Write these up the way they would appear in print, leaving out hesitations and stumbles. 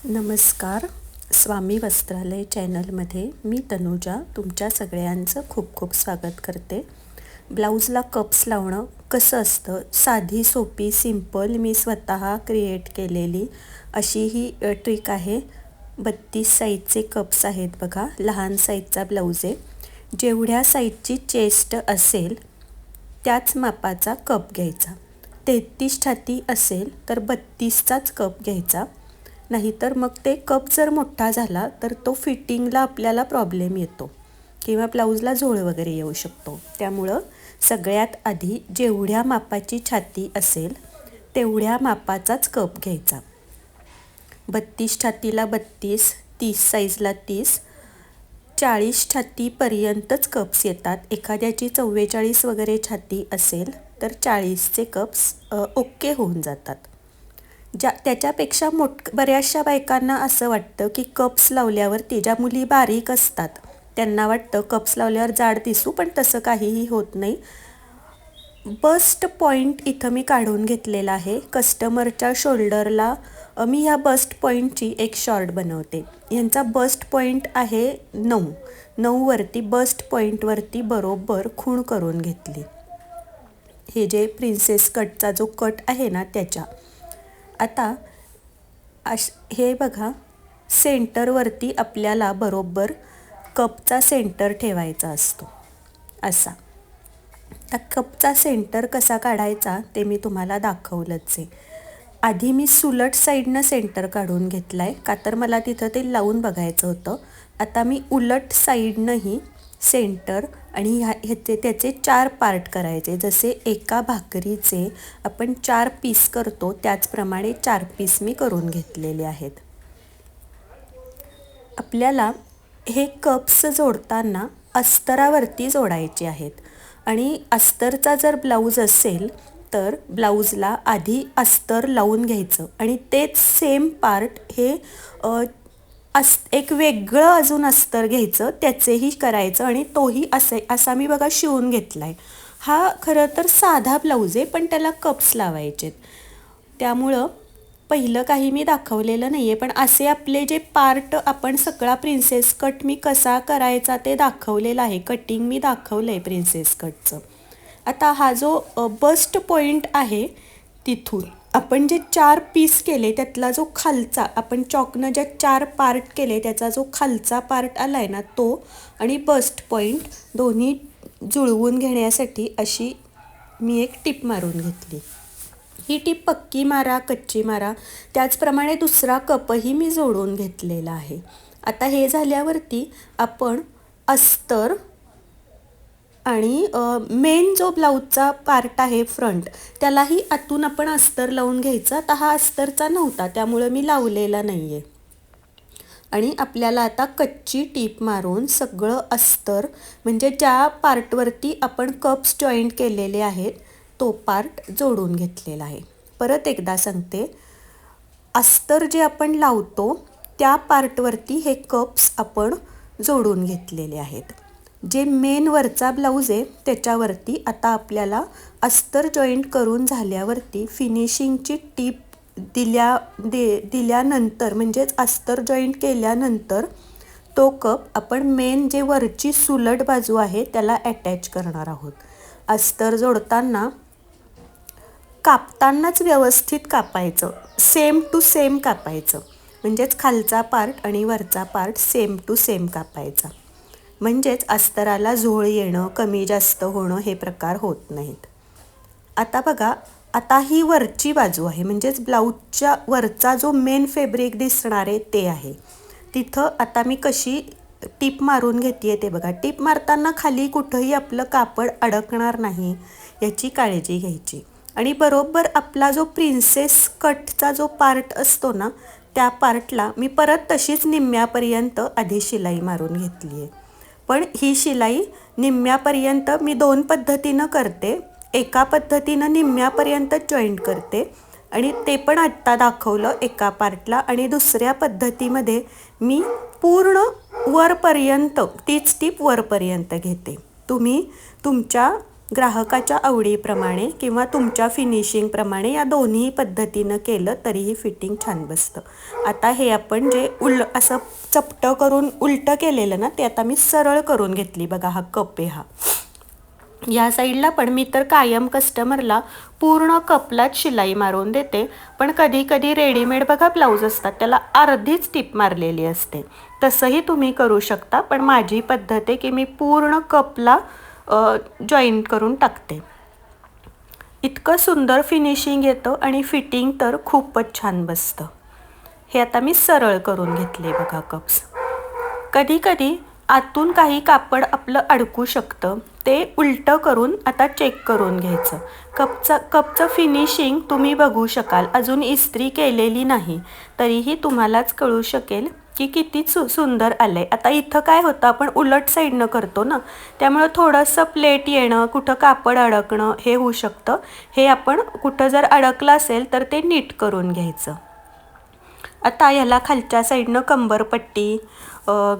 नमस्कार. स्वामी वस्त्रालय चॅनलमध्ये मी तनुजा तुमच्या सगळ्यांचं खूप खूप स्वागत करते. ब्लाऊजला कप्स लावणं कसं असतं, साधी सोपी सिंपल मी स्वतः क्रिएट केलेली अशी ही ट्रिक आहे. 32 साईजचे कप्स आहेत बघा. लहान साईजचा ब्लाऊज आहे. जेवढ्या साईजची चेस्ट असेल त्याच मापाचा कप घ्यायचा. 33 छाती असेल तर 32चाच कप घ्यायचा. नाहीतर मग ते कप जर मोठा झाला तर तो फिटिंगला आपल्याला प्रॉब्लेम येतो किंवा ब्लाऊजला झोळ वगैरे येऊ शकतो. त्यामुळं सगळ्यात आधी जेवढ्या मापाची छाती असेल तेवढ्या मापाचाच कप घ्यायचा. 32 छातीला 32, 30 साईजला 30, 40 छातीपर्यंतच कप्स येतात. एखाद्याची 44 वगैरे छाती असेल तर 40चे कप्स ओके होऊन जातात. त्याच्यापेक्षा बऱ्याचशा बायकांना असं वाटतं की कप्स लावल्यावर ज्या मुली बारीक असतात त्यांना वाटतं कप्स लावल्यावर जाड दिसू, पण तसं काहीही होत नाही. बस्ट पॉईंट इथं मी काढून घेतलेला आहे. कस्टमरच्या शोल्डरला मी ह्या बस्ट पॉईंटची एक शॉर्ट बनवते. यांचा बस्ट पॉईंट आहे 9वरती बस्ट पॉईंटवरती बरोबर खूण करून घेतली. हे जे प्रिन्सेस कटचा जो कट आहे ना त्याच्या. आता हे बघा, सेंटरवरती आपल्याला बरोबर कपचा सेंटर ठेवायचा असतो असा. त्या कपचा सेंटर कसा काढायचा ते मी तुम्हाला दाखवलंच आहे. आधी मी सुलट साईडनं सेंटर काढून घेतला आहे का तर मला तिथं ते लावून बघायचं होतं. आता मी उलट साईडनंही सेंटर आणि त्याचे 4 पार्ट करायचे. जसे एका भाकरीचे आपण 4 पीस करतो त्याचप्रमाणे 4 पीस मी करून घेतलेले आहेत. आपल्याला हे कप्स जोडताना अस्तरावरती जोडायचे आहेत आणि अस्तरचा जर ब्लाऊज असेल तर ब्लाऊजला आधी अस्तर लावून घ्यायचं आणि तेच सेम पार्ट हे एक वेगळं अजून अस्तर घ्यायचं, त्याचेही करायचं आणि तोही असा मी बघा शिवून घेतला आहे. हा खरं तर साधा ब्लाऊज आहे पण त्याला कप्स लावायचे. त्यामुळं पहिलं काही मी दाखवलेलं नाही आहे, पण असे आपले जे पार्ट आपण सगळा प्रिन्सेस कट मी कसा करायचा ते दाखवलेलं आहे. कटिंग मी दाखवलं आहे प्रिन्सेस कटचं. आता हा जो बस्ट पॉईंट आहे तिथून आपण जे 4 पीस केले त्यातला जो खालचा, आपण चॉकनं ज्या 4 पार्ट केले त्याचा जो खालचा पार्ट आला आहे ना तो आणि बस्ट पॉईंट दोन्ही जुळवून घेण्यासाठी अशी मी एक टिप मारून घेतली. ही टिप पक्की मारा कच्ची मारा. त्याचप्रमाणे दुसरा कपही मी जोडून घेतलेला आहे. आता हे झाल्यावरती आपण अस्तर आणि मेन जो ब्लाऊजचा पार्ट आहे फ्रंट त्यालाही आतून आपण अस्तर लावून घ्यायचा. आता हा अस्तरचा नव्हता त्यामुळं मी लावलेला नाही आहे. आणि आपल्याला आता कच्ची टीप मारून सगळं अस्तर म्हणजे ज्या पार्टवरती आपण कप्स जॉईंट केलेले आहेत तो पार्ट जोडून घेतलेला आहे. परत एकदा सांगते, अस्तर जे आपण लावतो त्या पार्टवरती हे कप्स आपण जोडून घेतलेले आहेत. जे मेन वरचा ब्लाऊज आहे त्याच्यावरती आता आपल्याला अस्तर जॉईंट करून झाल्यावरती फिनिशिंगची टीप दिल्यानंतर म्हणजेच अस्तर जॉईंट केल्यानंतर तो कप आपण मेन जे वरची सुलट बाजू आहे त्याला अटॅच करणार आहोत. अस्तर जोडताना कापतानाच व्यवस्थित कापायचं, सेम टू सेम कापायचं. म्हणजेच खालचा पार्ट आणि वरचा पार्ट सेम टू सेम कापायचा. म्हणजेच अस्तराला झोळ येणं, कमी जास्त होणं हे प्रकार होत नाहीत. आता बघा, आता ही वरची बाजू आहे म्हणजेच ब्लाऊजच्या वरचा जो मेन फॅब्रिक दिसणार आहे ते आहे. तिथं आता मी कशी टीप मारून घेते ते बघा. टीप मारताना खाली कुठंही आपलं कापड अडकणार नाही याची काळजी घ्यायची. आणि बरोबर आपला जो प्रिन्सेस कटचा जो पार्ट असतो ना त्या पार्टला मी परत तशीच निम्म्यापर्यंत आधी शिलाई मारून घेतली आहे. पण ही शिलाई निम्म्यापर्यंत मी 2 पद्धतीनं करते. एका पद्धतीनं निम्म्यापर्यंत जॉईंट करते आणि ते पण आत्ता दाखवलं एका पार्टला. आणि दुसऱ्या पद्धतीमध्ये मी पूर्ण वरपर्यंत तीच टीप वरपर्यंत घेते. तुम्ही तुमच्या ग्राहकाच्या आवडीप्रमाणे किंवा तुमच्या फिनिशिंगप्रमाणे या दोन्ही पद्धतीनं केलं तरीही फिटिंग छान बसतं. आता हे आपण जे असं चपटं करून उलटं केलेलं ना, ते आता मी सरळ करून घेतली. बघा हा कप आहे हा. या साईडला पण मी तर कायम कस्टमरला पूर्ण कपलाच शिलाई मारून देते, पण कधी कधी रेडीमेड बघा ब्लाऊज असतात त्याला अर्धीच टिप मारलेली असते. तसंही तुम्ही करू शकता, पण माझी पद्धत आहे की मी पूर्ण कपला जॉईन करून टाकते. इतकं सुंदर फिनिशिंग येतं आणि फिटिंग तर खूपच छान बसतं. हे आता मी सरळ करून घेतले बघा कप्स. कधी कधी आतून काही कापड आपलं अडकू शकतं, ते उलटं करून आता चेक करून घ्यायचं. कपचं फिनिशिंग तुम्ही बघू शकाल. अजून इस्त्री केलेली नाही तरीही तुम्हालाच कळू शकेल की किती सुंदर आलं आहे. आता इथं काय होतं, आपण उलट साईडनं करतो ना, त्यामुळं थोडंसं प्लेट येणं, कुठं कापड अडकणं हे होऊ शकतं. हे आपण कुठं जर अडकलं असेल तर ते नीट करून घ्यायचं. आता याला खालच्या साईडनं कंबरपट्टी,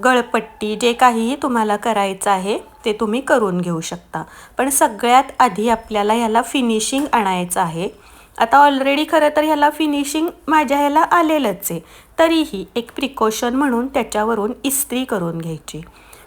गळपट्टी जे काहीही तुम्हाला करायचं आहे ते तुम्ही करून घेऊ शकता. पण सगळ्यात आधी आपल्याला ह्याला फिनिशिंग आणायचं आहे. आता ऑलरेडी खरं तर ह्याला फिनिशिंग माझ्या ह्याला आलेलंच आहे, तरीही एक प्रिकॉशन म्हणून त्याच्यावरून इस्त्री करून घ्यायची.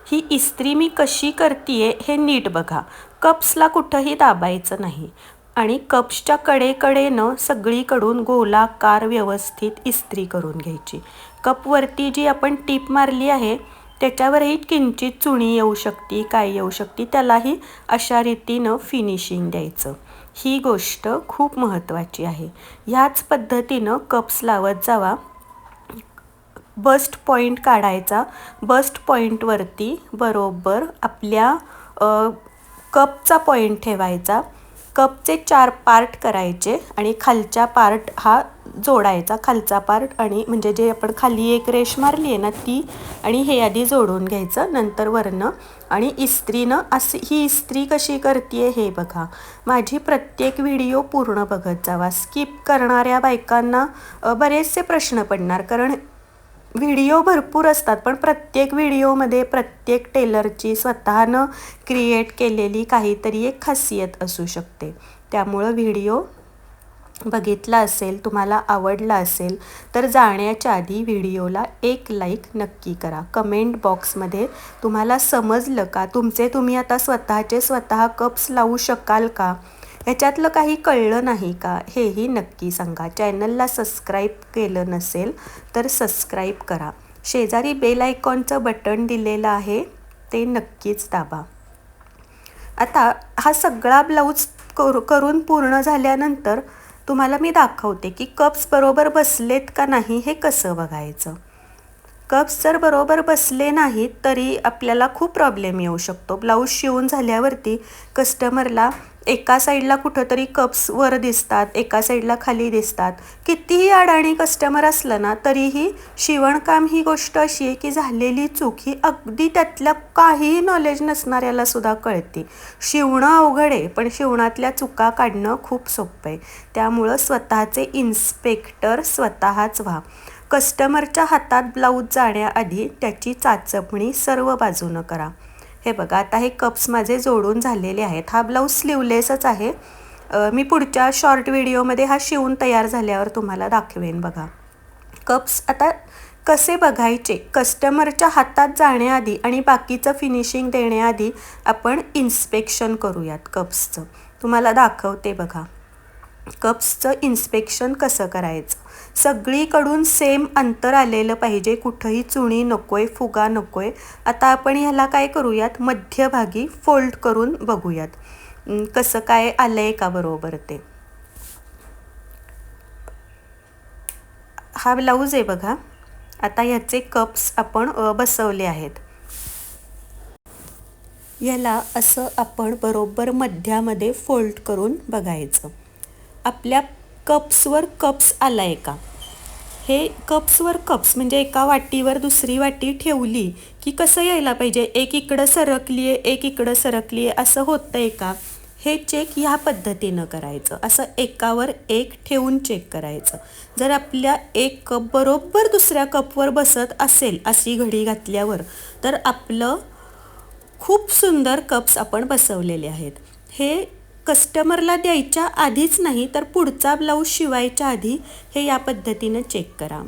ही इस्त्री मी कशी करते हे नीट बघा. कप्सला कुठंही दाबायचं नाही आणि कप्सच्या कडेकडेनं सगळीकडून गोलाकार व्यवस्थित इस्त्री करून घ्यायची. कपवरती जी आपण टीप मारली आहे त्याच्यावरही किंचित चुणी येऊ शकते, काय येऊ शकते, त्यालाही अशा रीतीनं फिनिशिंग द्यायचं. ही गोष्ट खूप महत्त्वाची आहे. ह्याच पद्धतीनं कप्स लावत जावा. बस्ट पॉईंट काढायचा. बस्ट पॉईंटवरती बरोबर आपल्या कपचा पॉईंट ठेवायचा. कपचे 4 पार्ट करायचे आणि खालचा पार्ट हा जोडायचा. खालचा पार्ट आणि म्हणजे जे आपण खाली एक रेष मारली आहे ना ती, आणि हे आधी जोडून घ्यायचं, नंतर वरनं. आणि इस्त्रीनं ही इस्त्री कशी करते हे बघा. माझी प्रत्येक व्हिडिओ पूर्ण बघत जावा. स्किप करणाऱ्या बायकांना बरेचसे प्रश्न पडणार, कारण व्हिडिओ भरपूर असतात, पण प्रत्येक व्हिडिओमध्ये प्रत्येक टेलरची स्वतःनं क्रिएट केलेली काहीतरी एक खासियत असू शकते. त्यामुळं व्हिडिओ बघितला असेल, तुम्हाला आवडला असेल तर जाण्याच्या आधी व्हिडिओला एक लाईक नक्की करा. कमेंट बॉक्समध्ये तुम्हाला समजलं का, तुम्ही आता स्वतः कप्स लावू शकाल का, ह्याच्यातलं काही कळलं नाही का, हेही नक्की सांगा. चॅनलला सबस्क्राईब केलं नसेल तर सबस्क्राईब करा. शेजारी बेल आयकॉनचं बटन दिलेलं आहे ते नक्कीच दाबा. आता हा सगळा ब्लाऊज करून पूर्ण झाल्यानंतर तुम्हाला मी दाखवते की कप्स बरोबर बसलेत का नाही हे कसं बघायचं. कप्स जर बरोबर बसले नाहीत तरी आपल्याला खूप प्रॉब्लेम येऊ शकतो. ब्लाऊज शिवून झाल्यावरती कस्टमरला एका साईडला कुठंतरी कप्स वर दिसतात, एका साईडला खाली दिसतात. कितीही अडाणी कस्टमर असलं ना तरीही शिवणकाम ही गोष्ट अशी आहे की झालेली चूक ही अगदी त्यातल्या काहीही नॉलेज नसणाऱ्याला सुद्धा कळते. शिवणं अवघड आहे, पण शिवणातल्या चुका काढणं खूप सोपं आहे. त्यामुळं स्वतःचे इन्स्पेक्टर स्वतःच व्हा. कस्टमरच्या हातात ब्लाऊज जाण्याआधी त्याची चाचपणी सर्व बाजूनं करा. हे बघा, आता हे कप्स माझे जोडून झालेले आहेत. हा ब्लाऊज स्लीवलेसच आहे. मी पुढच्या शॉर्ट व्हिडिओमध्ये हा शिवून तयार झाल्यावर तुम्हाला दाखवेन. बघा कप्स आता कसे बघायचे, कस्टमरच्या हातात जाण्याआधी आणि बाकीचं फिनिशिंग देण्याआधी आपण इन्स्पेक्शन करूयात कप्सचं. तुम्हाला दाखवते बघा कप्सचं इन्स्पेक्शन कसं करायचं. सगळीकडून सेम अंतर आलेलं पाहिजे, कुठंही चुणी नकोय, फुगा नकोय. आता आपण ह्याला काय करूयात, मध्यभागी फोल्ड करून बघूयात कसं काय आलंय का बरोबर ते. हा ब्लाऊज आहे बघा. आता ह्याचे कप्स आपण बसवले आहेत. याला असं आपण बरोबर मध्यामध्ये फोल्ड करून बघायचं. आपल्या कप्सवर कप्स आलाय का, हे कप्सवर कप्स म्हणजे एका वाटीवर दुसरी वाटी ठेवली की कसं यायला पाहिजे, एक इकडं सरकली आहे, एक इकडं सरकली आहे, असं होतंय का, हे चेक ह्या पद्धतीनं करायचं. असं एकावर एक ठेवून चेक करायचं. जर आपल्या एक कप बरोबर दुसऱ्या कपवर बसत असेल अशी घडी घातल्यावर तर आपलं खूप सुंदर कप्स आपण बसवलेले आहेत. हे कस्टमरला द्यायच्या आधीच नाही तर पुढचा ब्लाऊज शिवायच्या आधी हे या पद्धतीनं चेक करा.